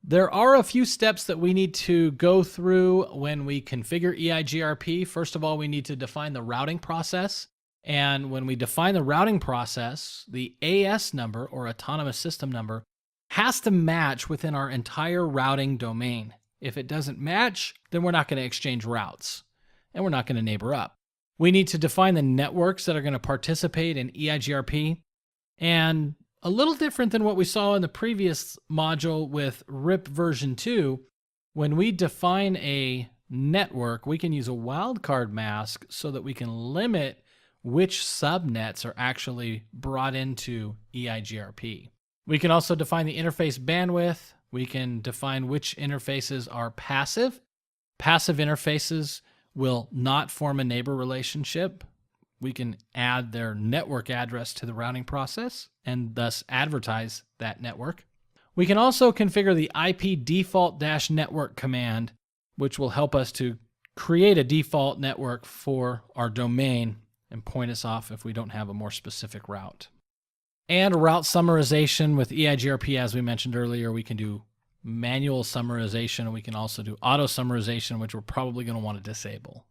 There are a few steps that we need to go through when we configure EIGRP. First of all, we need to define the routing process. And when we define the routing process, the AS number, or autonomous system number, has to match within our entire routing domain. If it doesn't match, then we're not going to exchange routes, and we're not going to neighbor up. We need to define the networks that are going to participate in EIGRP. And a little different than what we saw in the previous module with RIP version 2, when we define a network, we can use a wildcard mask so that we can limit which subnets are actually brought into EIGRP. We can also define the interface bandwidth. We can define which interfaces are passive. Passive interfaces will not form a neighbor relationship. We can add their network address to the routing process and thus advertise that network. We can also configure the IP default-network command, which will help us to create a default network for our domain and point us off if we don't have a more specific route. And route summarization with EIGRP, as we mentioned earlier, we can do manual summarization, and we can also do auto summarization, which we're probably going to want to disable.